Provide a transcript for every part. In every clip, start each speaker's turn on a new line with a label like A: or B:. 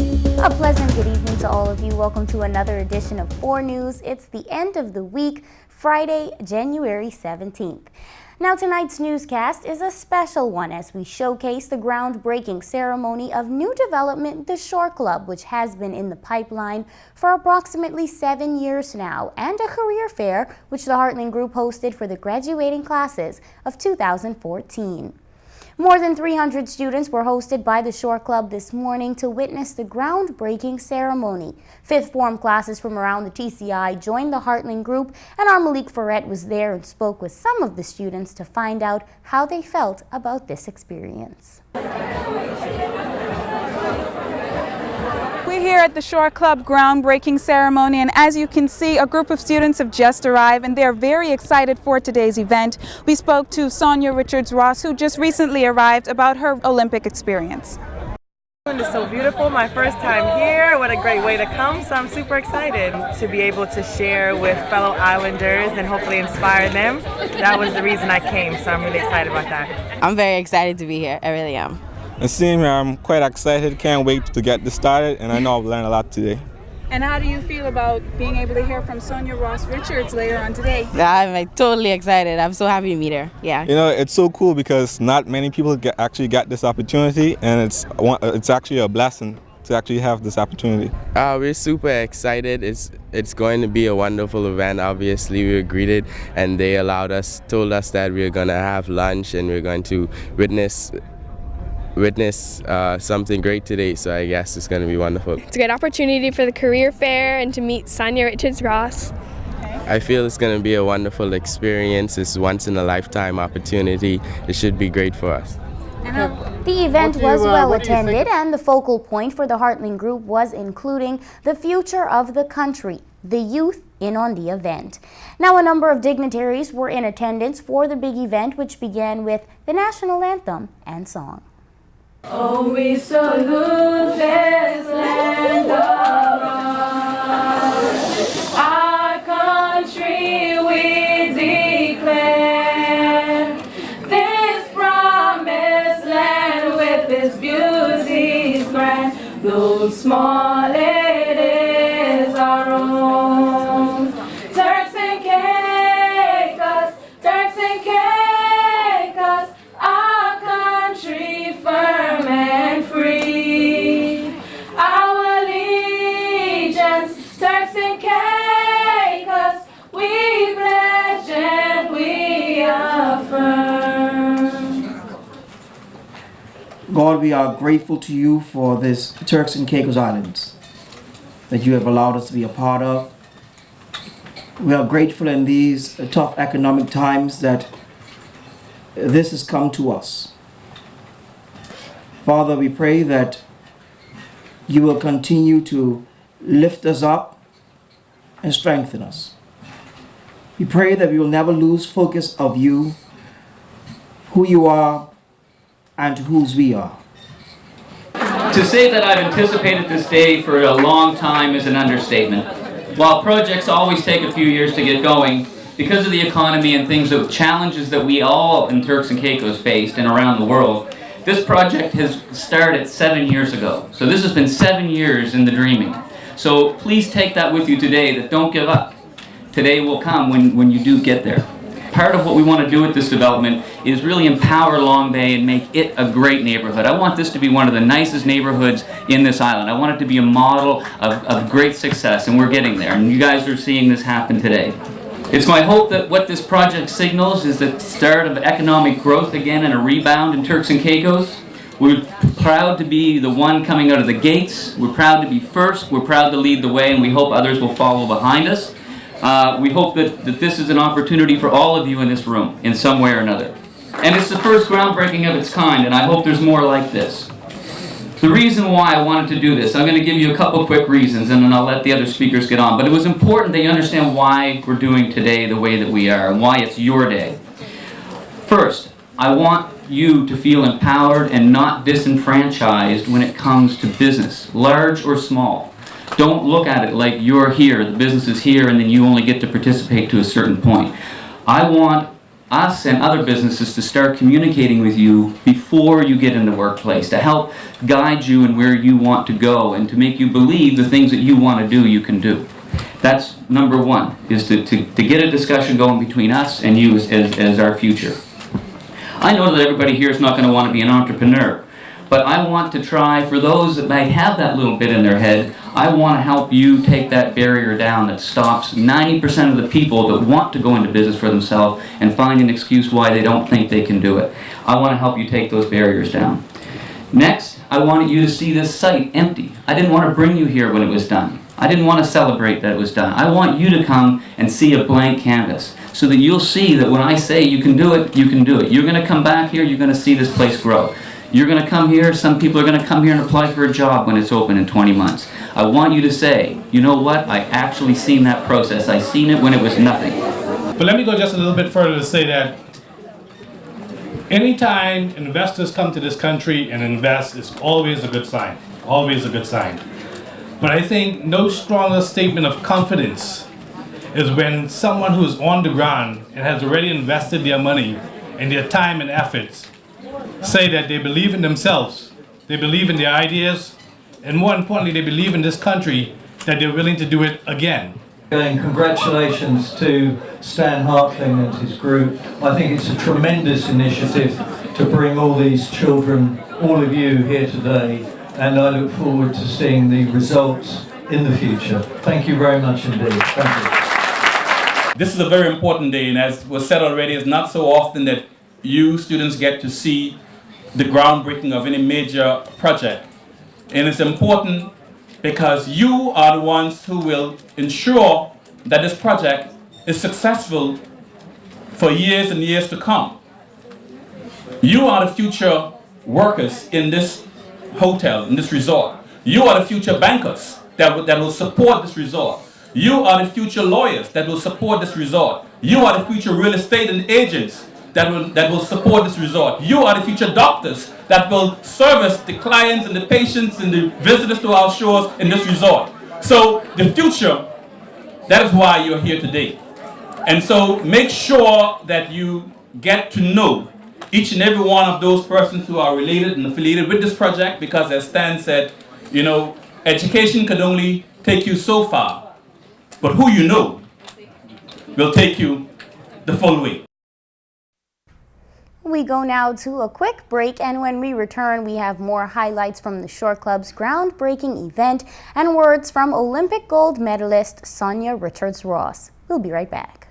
A: A pleasant good evening to all of you. Welcome to another edition of 4 News. It's the end of the week, Friday, January 17th. Now tonight's newscast is a special one as we showcase the groundbreaking ceremony of new development, the Shore Club, which has been in the pipeline for approximately 7 years now, and a career fair which the HARTLING group hosted for the graduating classes of 2014. More than 300 students were hosted by the Shore Club this morning to witness the groundbreaking ceremony. Fifth form classes from around the TCI joined the HARTLING group, and our Malik Ferret was there and spoke with some of the students to find out how they felt about this experience.
B: We're here at the Shore Club groundbreaking ceremony, and as you can see, a group of students have just arrived and they're very excited for today's event. We spoke to Sonia Richards-Ross, who just recently arrived, about her Olympic experience.
C: It's so beautiful, my first time here. What a great way to come, so I'm super excited to be able to share with fellow islanders and hopefully inspire them. That was the reason I came, so I'm really excited about that.
D: I'm very excited to be here, I really am.
E: And seeing here, I'm quite excited, can't wait to get this started, and I know I've learned a lot today.
B: And how do you feel about being able to hear from Sonia Ross Richards later on today?
D: I'm totally excited. I'm so happy to meet her. Yeah.
E: You know, it's so cool because not many people actually get this opportunity, and it's actually a blessing to actually have this opportunity.
F: We're super excited. It's going to be a wonderful event. Obviously, we were greeted, and they told us that we are going to have lunch and we're going to witness something great today, so I guess it's going to be wonderful.
G: It's a great opportunity for the career fair and to meet Sonia Richards-Ross.
F: I feel it's going to be a wonderful experience. It's once in a lifetime opportunity. It should be great for us.
A: The event was well attended, and the focal point for the HARTLING group was including the future of the country, the youth in on the event. Now a number of dignitaries were in attendance for the big event, which began with the national anthem and song.
H: Oh, we salute this land of ours, our country we declare, this promised land with its beauties grand, though small it is our own. Turks and Caicos, Turks and Caicos, our country firm and free. Our allegiance, Turks and Caicos, we pledge and we affirm.
I: God, we are grateful to you for this Turks and Caicos Islands that you have allowed us to be a part of. We are grateful in these tough economic times that this has come to us. Father, we pray that you will continue to lift us up and strengthen us. We pray that we will never lose focus of you, who you are, and whose we are.
J: To say that I've anticipated this day for a long time is an understatement. While projects always take a few years to get going, because of the economy and challenges that we all in Turks and Caicos faced and around the world, this project has started 7 years ago. So this has been 7 years in the dreaming. So please take that with you today, that don't give up. Today will come when you do get there. Part of what we want to do with this development is really empower Long Bay and make it a great neighborhood. I want this to be one of the nicest neighborhoods in this island. I want it to be a model of great success, and we're getting there. And you guys are seeing this happen today. It's my hope that what this project signals is the start of economic growth again and a rebound in Turks and Caicos. We're proud to be the one coming out of the gates. We're proud to be first. We're proud to lead the way, and we hope others will follow behind us. We hope that this is an opportunity for all of you in this room in some way or another. And it's the first groundbreaking of its kind, and I hope there's more like this. The reason why I wanted to do this, I'm going to give you a couple quick reasons, and then I'll let the other speakers get on. But it was important that you understand why we're doing today the way that we are, and why it's your day. First, I want you to feel empowered and not disenfranchised when it comes to business, large or small. Don't look at it like you're here, the business is here, and then you only get to participate to a certain point. I want us and other businesses to start communicating with you before you get in the workplace, to help guide you in where you want to go and to make you believe the things that you want to do, you can do. That's number one, is to get a discussion going between us and you as our future. I know that everybody here is not going to want to be an entrepreneur, but I want to try, for those that might have that little bit in their head, I want to help you take that barrier down that stops 90% of the people that want to go into business for themselves and find an excuse why they don't think they can do it. I want to help you take those barriers down. Next, I wanted you to see this site empty. I didn't want to bring you here when it was done. I didn't want to celebrate that it was done. I want you to come and see a blank canvas so that you'll see that when I say you can do it, you can do it. You're going to come back here, you're going to see this place grow. You're going to come here, some people are going to come here and apply for a job when it's open in 20 months. I want you to say, you know what, I actually seen that process. I seen it when it was nothing.
K: But let me go just a little bit further to say that anytime investors come to this country and invest is always a good sign, always a good sign. But I think no stronger statement of confidence is when someone who's on the ground and has already invested their money and their time and efforts say that they believe in themselves, they believe in their ideas, and more importantly, they believe in this country, that they're willing to do it again.
L: And congratulations to Stan Hartling and his group. I think it's a tremendous initiative to bring all these children, all of you here today, and I look forward to seeing the results in the future. Thank you very much indeed. Thank you.
M: This is a very important day, and as was said already, it's not so often that you students get to see the groundbreaking of any major project. And it's important because you are the ones who will ensure that this project is successful for years and years to come. You are the future workers in this hotel, in this resort. You are the future bankers that will support this resort. You are the future lawyers that will support this resort. You are the future real estate and agents that will support this resort. You are the future doctors that will service the clients and the patients and the visitors to our shores in this resort. So the future, that is why you're here today. And so make sure that you get to know each and every one of those persons who are related and affiliated with this project, because as Stan said, you know, education can only take you so far, but who you know will take you the full way.
A: We go now to a quick break, and when we return, we have more highlights from the Shore Club's groundbreaking event and words from Olympic gold medalist Sonia Richards-Ross. We'll be right back.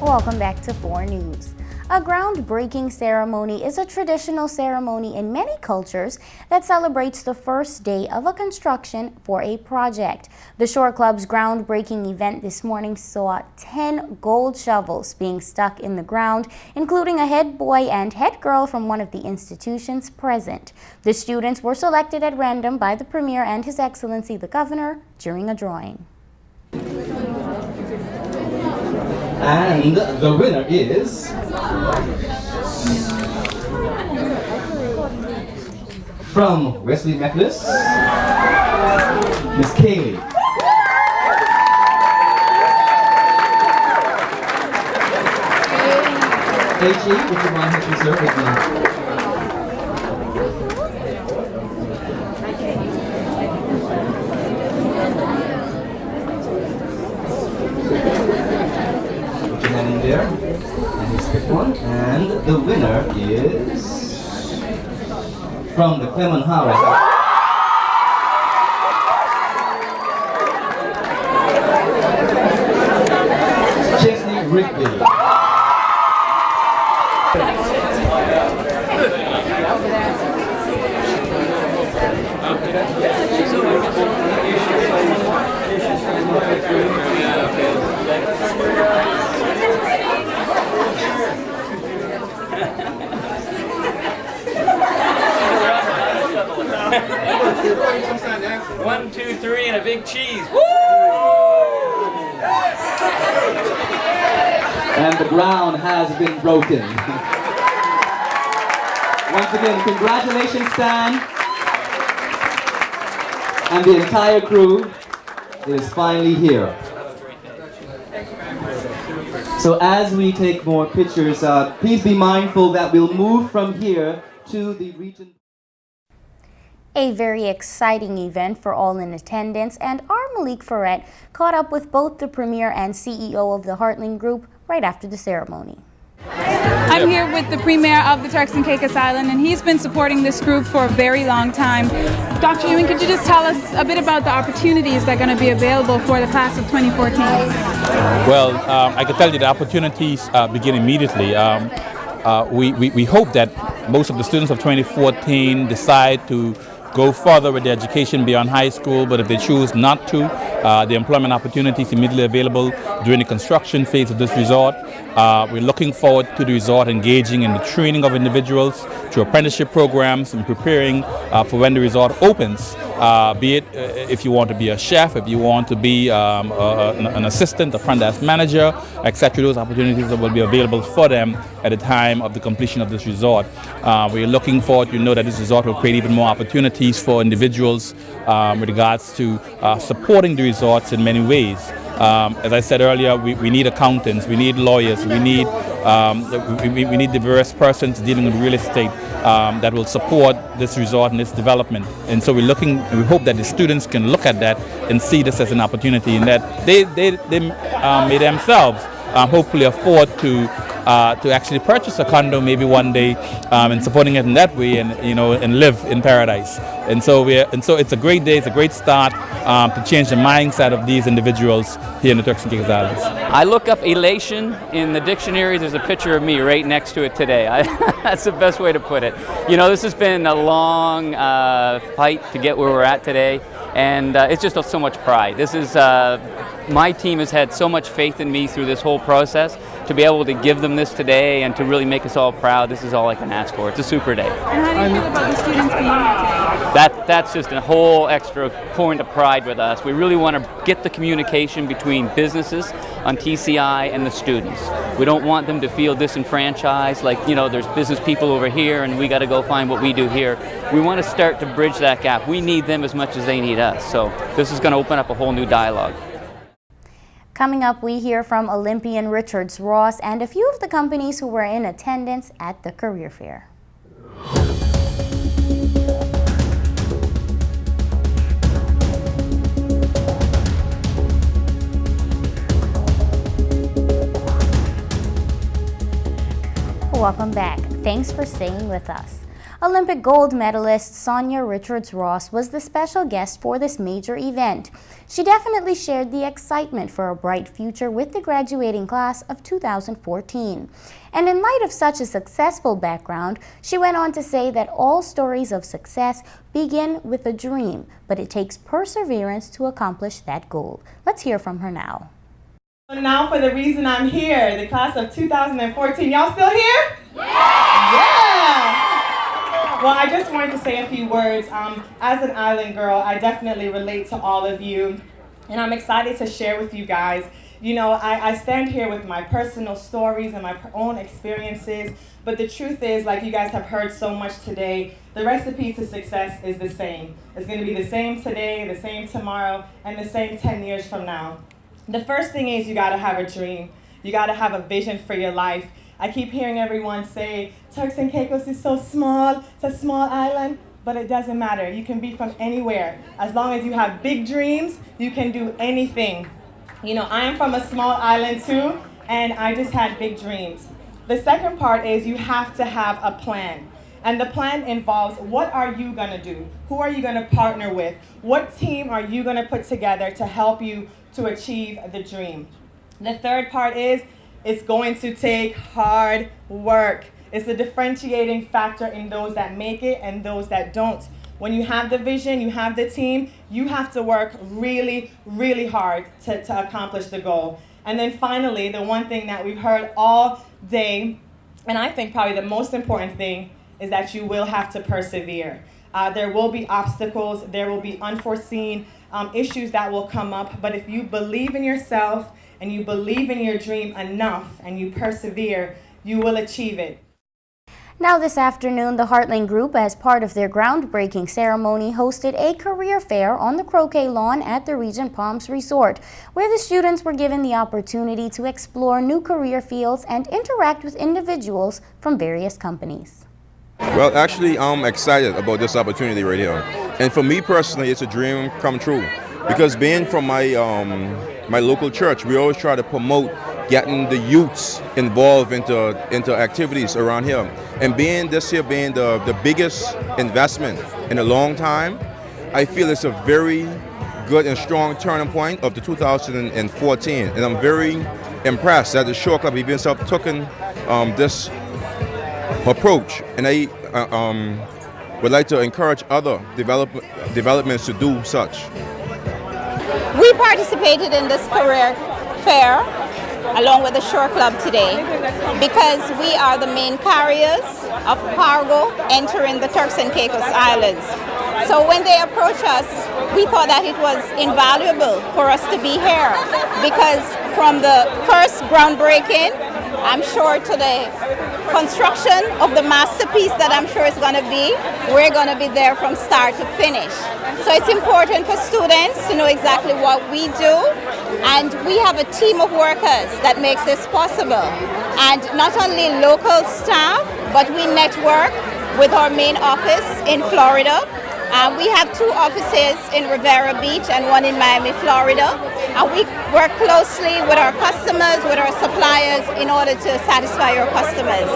A: Welcome back to 4 News. A groundbreaking ceremony is a traditional ceremony in many cultures that celebrates the first day of a construction for a project. The Shore Club's groundbreaking event this morning saw 10 gold shovels being stuck in the ground, including a head boy and head girl from one of the institutions present. The students were selected at random by the Premier and His Excellency the Governor during a drawing.
N: And the winner is from Wesley Methodist, Miss Kaylee. H.E., would you mind hitching, sir, with me? There, and he's picked one, and the winner is from the Clement House. Chesney Rigby.
O: One, two, three, and a big cheese. Woo!
N: And the ground has been broken. Once again, congratulations, Stan, and the entire crew. is finally here. So as we take more pictures, please be mindful that we'll move from here to the region.
A: A very exciting event for all in attendance, and our Malik Ferret caught up with both the Premier and CEO of the HARTLING Group right after the ceremony.
B: I'm here with the Premier of the Turks and Caicos Island, and he's been supporting this group for a very long time. Dr. Ewing, could you just tell us a bit about the opportunities that are going to be available for the class of 2014?
P: Well, I can tell you the opportunities begin immediately. We hope that most of the students of 2014 decide to go further with their education beyond high school, but if they choose not to, the employment opportunities immediately available during the construction phase of this resort. We're looking forward to the resort engaging in the training of individuals through apprenticeship programs and preparing for when the resort opens, be it if you want to be a chef, if you want to be an assistant, a front desk manager, etc. Those opportunities will be available for them at the time of the completion of this resort. We're looking forward to know that this resort will create even more opportunities for individuals with regards to supporting the resorts in many ways. As I said earlier, we need accountants, we need lawyers, we need diverse persons dealing with real estate that will support this resort and its development. And so we hope that the students can look at that and see this as an opportunity, and that they may themselves hopefully afford to actually purchase a condo maybe one day, and supporting it in that way, and live in paradise. And so it's a great day, it's a great start to change the mindset of these individuals here in the Turks and Caicos Islands.
J: I look up elation in the dictionary. There's a picture of me right next to it today. That's the best way to put it. You know, this has been a long fight to get where we're at today, and it's just so much pride. This is my team has had so much faith in me through this whole process. To be able to give them this today and to really make us all proud, this is all I can ask for. It's a super day.
B: And how do you feel about the students being here today?
J: That's just a whole extra point of pride with us. We really want to get the communication between businesses on TCI and the students. We don't want them to feel disenfranchised, like, you know, there's business people over here and we got to go find what we do here. We want to start to bridge that gap. We need them as much as they need us. So this is going to open up a whole new dialogue.
A: Coming up, we hear from Olympian Richards Ross and a few of the companies who were in attendance at the career fair. Welcome back. Thanks for staying with us. Olympic gold medalist Sonia Richards Ross was the special guest for this major event. She definitely shared the excitement for a bright future with the graduating class of 2014. And in light of such a successful background, she went on to say that all stories of success begin with a dream, but it takes perseverance to accomplish that goal. Let's hear from her now.
Q: Now for the reason I'm here, the class of 2014. Y'all still here? Yeah! Well, I just wanted to say a few words. As an island girl, I definitely relate to all of you, and I'm excited to share with you guys. You know, I stand here with my personal stories and my own experiences, but the truth is, like you guys have heard so much today, the recipe to success is the same. It's going to be the same today, the same tomorrow, and the same 10 years from now. The first thing is you got to have a dream. You got to have a vision for your life. I keep hearing everyone say, Turks and Caicos is so small, it's a small island, but it doesn't matter. You can be from anywhere. As long as you have big dreams, you can do anything. You know, I am from a small island too, and I just had big dreams. The second part is you have to have a plan. And the plan involves, what are you gonna do? Who are you gonna partner with? What team are you gonna put together to help you to achieve the dream? The third part is, it's going to take hard work. It's the differentiating factor in those that make it and those that don't. When you have the vision, you have the team, you have to work really, really hard to accomplish the goal. And then finally, the one thing that we've heard all day, and I think probably the most important thing, is that you will have to persevere. There will be obstacles, there will be unforeseen issues that will come up, but if you believe in yourself and you believe in your dream enough and you persevere, you will achieve it.
A: Now this afternoon, the HARTLING group, as part of their groundbreaking ceremony, hosted a career fair on the croquet lawn at the Regent Palms Resort, where the students were given the opportunity to explore new career fields and interact with individuals from various companies.
R: Well, actually, I'm excited about this opportunity right here. And for me personally, it's a dream come true. Because being from my local church, we always try to promote getting the youths involved into activities around here. And this year being the biggest investment in a long time, I feel it's a very good and strong turning point of the 2014. And I'm very impressed that the Shore Club even took this approach. And I would like to encourage other developments to do such.
S: We participated in this career fair along with the Shore Club today because we are the main carriers of cargo entering the Turks and Caicos Islands. So when they approached us, we thought that it was invaluable for us to be here because from the first groundbreaking, I'm sure, to the construction of the masterpiece that I'm sure is going to be, we're going to be there from start to finish. So it's important for students to know exactly what we do, and we have a team of workers that makes this possible. And not only local staff, but we network with our main office in Florida. We have 2 offices in Rivera Beach and 1 in Miami, Florida. And we work closely with our customers, with our suppliers, in order to satisfy our customers.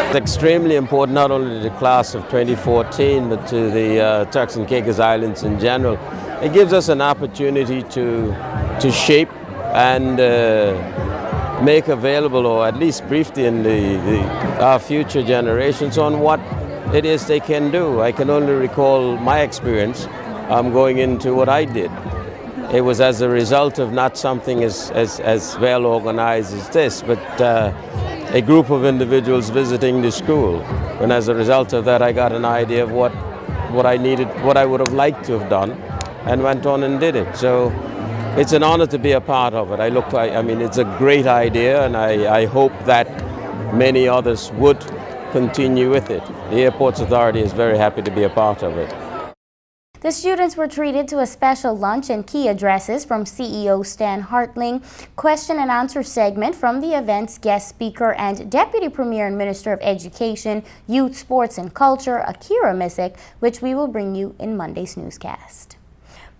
T: It's extremely important not only to the class of 2014, but to the Turks and Caicos Islands in general. It gives us an opportunity to shape and make available, or at least brief our future generations on what it is they can do. I can only recall my experience going into what I did. It was as a result of not something as well organized as this, but a group of individuals visiting the school. And as a result of that, I got an idea of what I needed, what I would have liked to have done, and went on and did it. So it's an honor to be a part of it. I mean, it's a great idea, and I hope that many others would continue with it. The Airports Authority is very happy to be a part of it.
A: The students were treated to a special lunch and key addresses from CEO Stan Hartling, question and answer segment from the event's guest speaker and Deputy Premier and Minister of Education, Youth, Sports and Culture, Akira Misick, which we will bring you in Monday's newscast.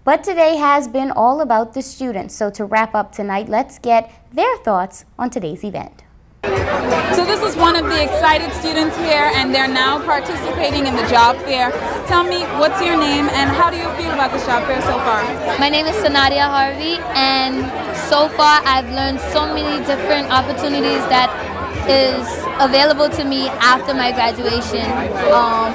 A: But today has been all about the students, so to wrap up tonight, let's get their thoughts on today's event.
B: So this is one of the excited students here, and they're now participating in the job fair. Tell me, what's your name and how do you feel about the job fair so far?
U: My name is SANADIA HARVEY, and so far I've learned so many different opportunities that is available to me after my graduation.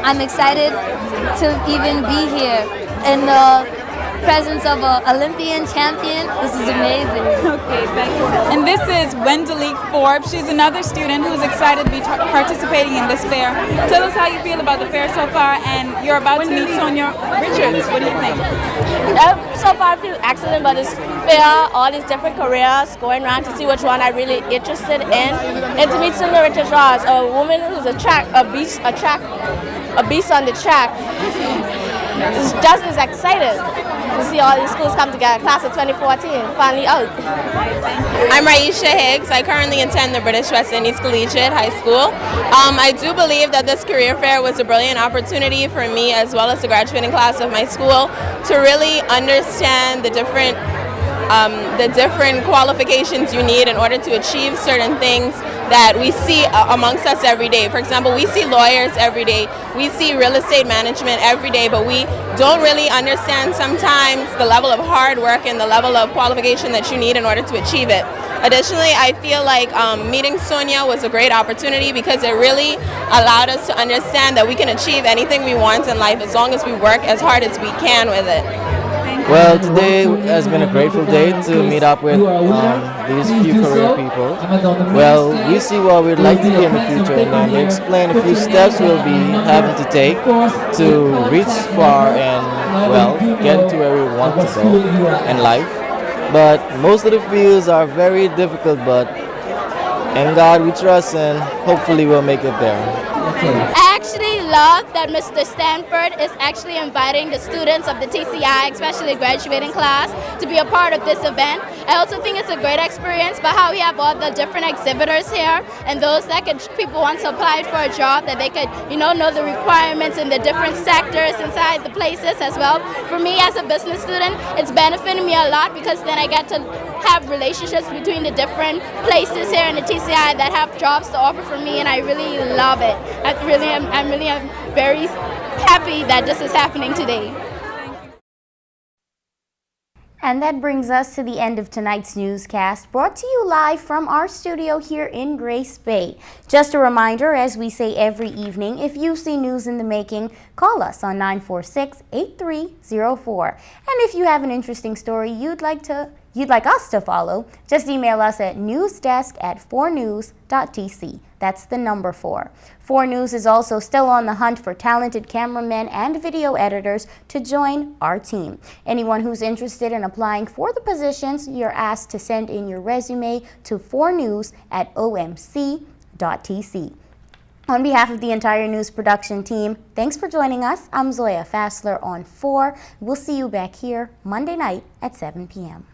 U: I'm excited to even be here in the presence of an Olympian champion. This is amazing.
B: Okay, thank you. And this is Wendelique Forbes. She's another student who's excited to be participating in this fair. Tell us how you feel about the fair so far, and you're about to meet Sonia Richards. What do you think?
V: So far I feel excellent about this fair, all these different careers, going around to see which one I'm really interested in. And to meet Sonia Richards, a woman who's a beast on the track. Just is excited to see all these schools come together. Class of 2014, finally out.
W: I'm Raisha Higgs. I currently attend the British West Indies Collegiate High School. I do believe that this career fair was a brilliant opportunity for me, as well as the graduating class of my school, to really understand the different qualifications you need in order to achieve certain things that we see amongst us every day. For example, we see lawyers every day, we see real estate management every day, but we don't really understand sometimes the level of hard work and the level of qualification that you need in order to achieve it. Additionally, I feel like meeting Sonia was a great opportunity because it really allowed us to understand that we can achieve anything we want in life as long as we work as hard as we can with it.
X: Well, today has been a grateful day to meet up with these few career people. Well, we see what we'd like to be in the future, and then we explain a few steps we'll be having to take to reach far and, well, get to where we want to go in life. But most of the fields are very difficult, but in God we trust, and hopefully we'll make it there.
V: I actually love that Mr. Stanford is actually inviting the students of the TCI, especially the graduating class, to be a part of this event. I also think it's a great experience by how we have all the different exhibitors here and those that people want to apply for a job, that they could, know the requirements in the different sectors inside the places as well. For me as a business student, it's benefiting me a lot because then I get to have relationships between the different places here in the TCI that have jobs to offer for me, and I really love it. I'm really very happy that this is happening today.
A: And that brings us to the end of tonight's newscast, brought to you live from our studio here in Grace Bay. Just a reminder, as we say every evening, if you see news in the making, call us on 946-8304. And if you have an interesting story you'd like us to follow, just email us at newsdesk@4news.tc. That's the number 4. 4 News is also still on the hunt for talented cameramen and video editors to join our team. Anyone who's interested in applying for the positions, you're asked to send in your resume to 4news@omc.tc. On behalf of the entire news production team, thanks for joining us. I'm Zoya Fassler on 4. We'll see you back here Monday night at 7 p.m.